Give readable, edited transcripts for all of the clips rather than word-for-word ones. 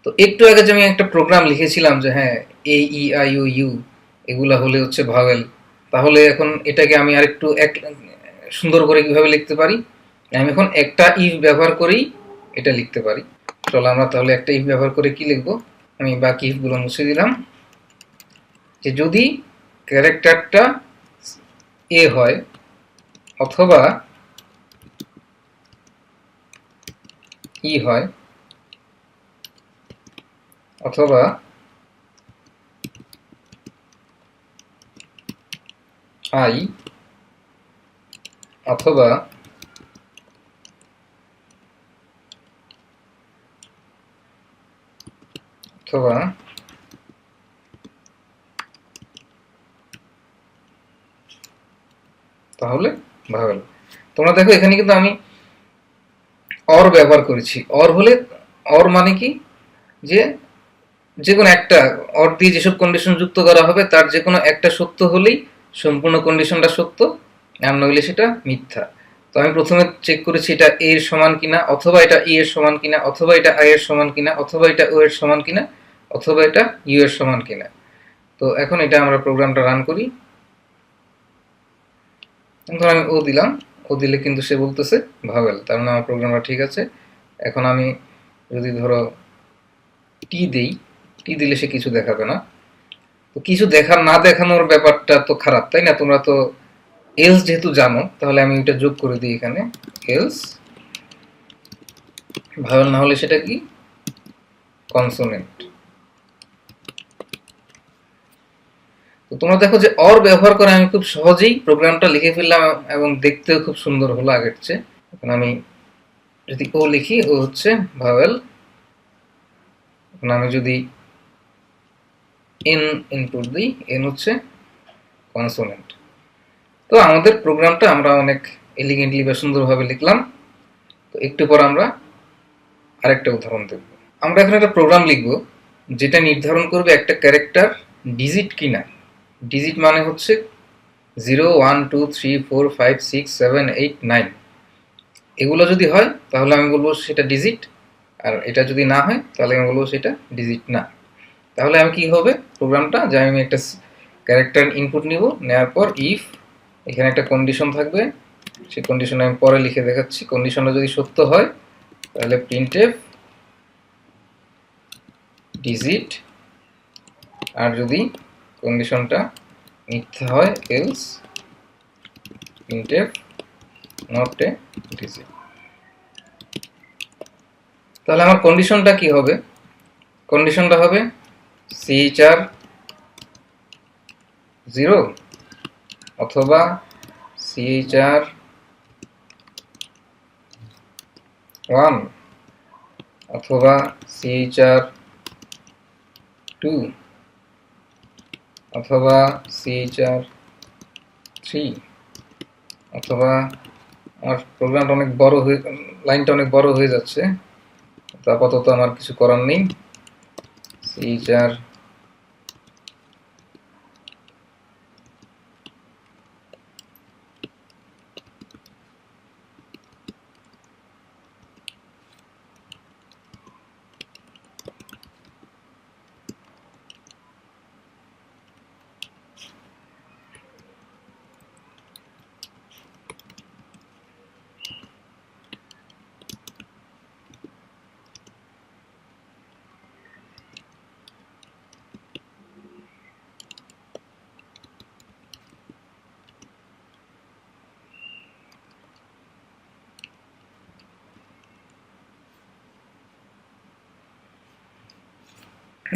তো একটু আগে যে আমি একটা প্রোগ্রাম লিখেছিলাম যে হ্যাঁ এ ই আই ও ইউ এগুলা হলে হচ্ছে ভাওয়েল, তাহলে এখন এটাকে আমি আরেকটু এক সুন্দর করে কিভাবে লিখতে পারি? আমি এখন একটা ইফ ব্যবহার করেই এটা লিখতে পারি। চলো আমরা তাহলে একটা ইফ ব্যবহার করে কি লিখবো, আমি বাকি ইফগুলো মুছে দিলাম। যে যদি ক্যারেক্টারটা এ হয় অথবা ই হয় অথবা আই অথবা অথবা তাহলে ভাওয়েল। তোমরা দেখো এখানে কিন্তু আমি অর ব্যবহার করেছি। অর হলে, অর মানে কি, যে যে কোনো একটা, অর দিয়ে যেসব কন্ডিশন যুক্ত করা হবে তার যে কোনো একটা সত্য হলেই সম্পূর্ণ কন্ডিশনটা সত্য, আর নইলে সেটা মিথ্যা। তো আমি প্রথমে চেক করেছি এটা এ এর সমান কিনা, অথবা এটা ই এর সমান কিনা, অথবা এটা আই এর সমান কিনা, অথবা এটা ও এর সমান কিনা, অথবা এটা ইউ এর সমান কিনা। তো এখন এটা আমরা প্রোগ্রামটা রান করি। ধর আমি ও দিলাম, ও দিলে কিন্তু সে বলতেছে ভাওয়েল, তার মানে আমার প্রোগ্রামটা ঠিক আছে। এখন আমি যদি ধরো টি দেই, টি দিলে সে কিছু দেখাবে না। তো কিছু দেখা না দেখানোর ব্যাপারটা তো খারাপ, তাই না? তোমরা তো এলস যেহেতু জানো, তাহলে আমি এটা যোগ করে দিই এখানে, এলস ভাওয়েল না হলে সেটা কি, কনসোনেন্ট। তো তোমরা দেখো যে অর ব্যবহার করে আমি খুব সহজেই প্রোগ্রামটা লিখে ফেললাম এবং দেখতেও খুব সুন্দর হলো আগের চেয়ে। এখন আমি যদি ও লিখি, ও হচ্ছে ভাওয়েল। এখন আমি যদি এন ইনপুট দিই, এন হচ্ছে কনসোনেন্ট। তো আমাদের প্রোগ্রামটা আমরা অনেক এলিগেন্টলি বা সুন্দরভাবে লিখলাম। তো একটু পর আমরা আরেকটা উদাহরণ দেখব। আমরা এখন একটা প্রোগ্রাম লিখব যেটা নির্ধারণ করবে একটা ক্যারেক্টার ডিজিট কিনা। ডিজিট মানে হচ্ছে 0 1 2 3 4 5 6 7 8 9, এগুলো যদি হয় তাহলে আমি বলবো সেটা ডিজিট, আর এটা যদি না হয় তাহলে আমি বলবো সেটা ডিজিট না। তাহলে আমি কি হবে প্রোগ্রামটা, যে আমি একটা ক্যারেক্টার ইনপুট নিব, নেওয়ার পর ইফ এখানে একটা কন্ডিশন থাকবে, সেই কন্ডিশন আমি পরে লিখে দেখাচ্ছি। কন্ডিশনটা যদি সত্য হয় তাহলে প্রিন্টএফ ডিজিট, আর যদি কন্ডিশনটা মিথ্যা হয় else printf not a digit. তাহলে আমার কন্ডিশনটা কি হবে? কন্ডিশনটা হবে CHR 0 অথবা CHR 1 অথবা CHR 2 অথবা CHR 3 অথবা, আমার প্রোগ্রামটা অনেক বড় হয়ে, লাইনটা অনেক বড় হয়ে যাচ্ছে, তো আপাতত আমার কিছু করার নেই। CHR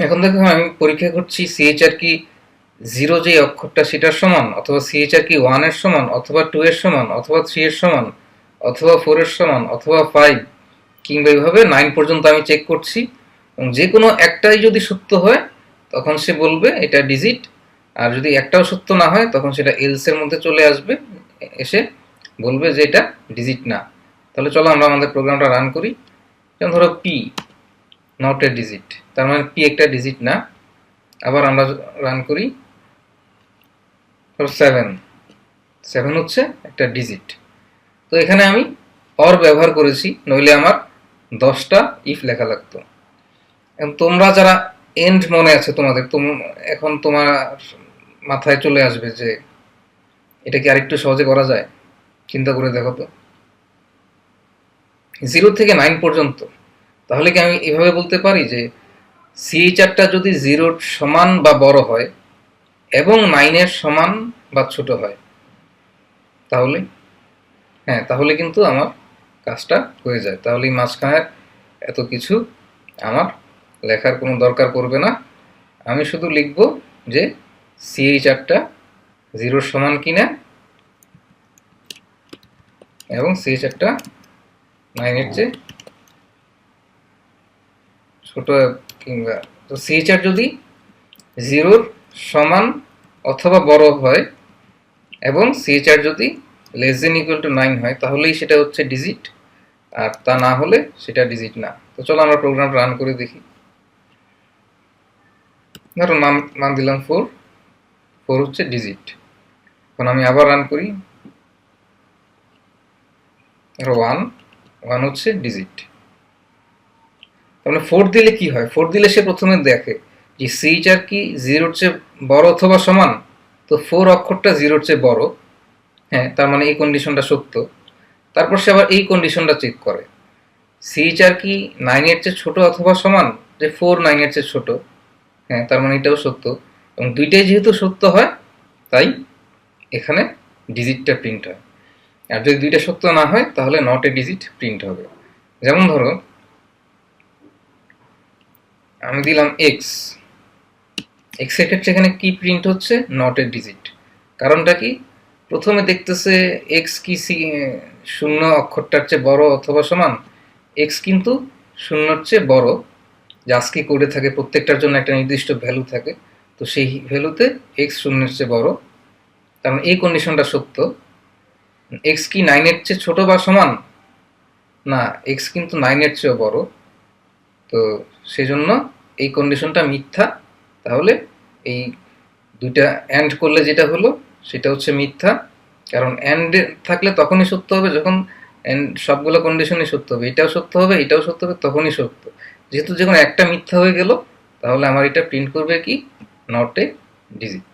এখন দেখো আমি পরীক্ষা করছি CHR কি 0 যে অক্ষরটা সেটার সমান, অথবা CHR কি 1 এর সমান, অথবা 2 এর সমান, অথবা 3 এর সমান, অথবা 4 এর সমান, অথবা 5 কিংবা এইভাবে 9 পর্যন্ত আমি চেক করছি। এবং যে কোনো একটাই যদি সত্য হয় তখন সে বলবে এটা ডিজিট, আর যদি একটাও সত্য না হয় তখন সেটা এলস এর মধ্যে চলে আসবে, এসে বলবে যে এটা ডিজিট না। তাহলে চলো আমরা আমাদের প্রোগ্রামটা রান করি। যেমন ধরো পি নট এ ডিজিট, তার মানে পি একটা ডিজিট না। আবার আমরা রান করি, ধরো 7, 7 হচ্ছে একটা ডিজিট। তো এখানে আমি অর ব্যবহার করেছি, নইলে আমার 10টা ইফ লেখা লাগতো। এবং তোমরা যারা এন্ড মনে আছে তোমাদের, এখন তোমার মাথায় চলে আসবে যে এটা কি আরেকটু সহজে করা যায়। চিন্তা করে দেখো তো, 0 থেকে 9 পর্যন্ত। তাহলে কি আমি এভাবে বলতে পারি যে CHRটা যদি 0-র সমান বা বড় হয় এবং 9-এর সমান বা ছোট হয়, তাহলে হ্যাঁ, তাহলে কিন্তু আমার কাজটা হয়ে যায়। তাহলে এই মাঝখানের এত কিছু আমার লেখার কোনো দরকার পড়বে না। আমি শুধু লিখব যে CHRটা 0-র সমান কিনা এবং CHRটা 9-এর চেয়ে ছোট কিংবা, তো CHR যদি 0-র সমান অথবা বড় হয় এবং CHR যদি লেস দেন ইকুয়াল টু 9 হয়, তাহলেই সেটা হচ্ছে ডিজিট, আর তা না হলে সেটা ডিজিট না। তো চলো আমরা প্রোগ্রামটা রান করে দেখি। ধরো মান দিলাম 4, 4 হচ্ছে ডিজিট। এখন আমি আবার রান করি, ধরো 1, 1 হচ্ছে ডিজিট। তাহলে 4 দিলে কি হয়? 4 দিলে সে প্রথমে দেখে যে CHR কি 0-র চেয়ে বড় অথবা সমান। তো 4 অক্ষরটা 0-র চেয়ে বড়, হ্যাঁ, তার মানে এই কন্ডিশনটা সত্য। তারপর সে আবার এই কন্ডিশনটা চেক করে, CHR কি 9-এর চেয়ে ছোট অথবা সমান, যে 4 9-এর চেয়ে ছোট, হ্যাঁ, তার মানে এটাও সত্য। এবং দুইটাই যেহেতু সত্য হয়, তাই এখানে ডিজিটটা প্রিন্ট হয়। আর যদি দুইটা সত্য না হয়, তাহলে নট এ ডিজিট প্রিন্ট হবে। যেমন ধরো আমি দিলাম এক্স, এক্স এর ক্ষেত্রে এখানে কি প্রিন্ট হচ্ছে? Not a digit. কারণটা কি? প্রথমে দেখতেছে এক্স কি শূন্য অক্ষরটার চেয়ে বড় অথবা সমান। এক্স কিন্তু শূন্যর চেয়ে বড়, যে আজকে কোডে থাকে প্রত্যেকটার জন্য একটা নির্দিষ্ট ভ্যালু থাকে, তো সেই ভ্যালুতে এক্স শূন্যের চেয়ে বড়, কারণ এই কন্ডিশনটা সত্য। এক্স কি 9-এর চেয়ে ছোট বা সমান? না, এক্স কিন্তু 9-এর চেয়েও বড়, তো সেজন্য এই কন্ডিশনটা মিথ্যা। তাহলে এই দুইটা অ্যান্ড করলে যেটা হলো সেটা হচ্ছে মিথ্যা, কারণ অ্যান্ড থাকলে তখনই সত্য হবে যখন সবগুলো কন্ডিশনই সত্য হবে, এটাও সত্য হবে এটাও সত্য হবে, তখনই সত্য। যেহেতু যখন একটা মিথ্যা হয়ে গেল, তাহলে আমার এটা প্রিন্ট করবে কি? Not a digit.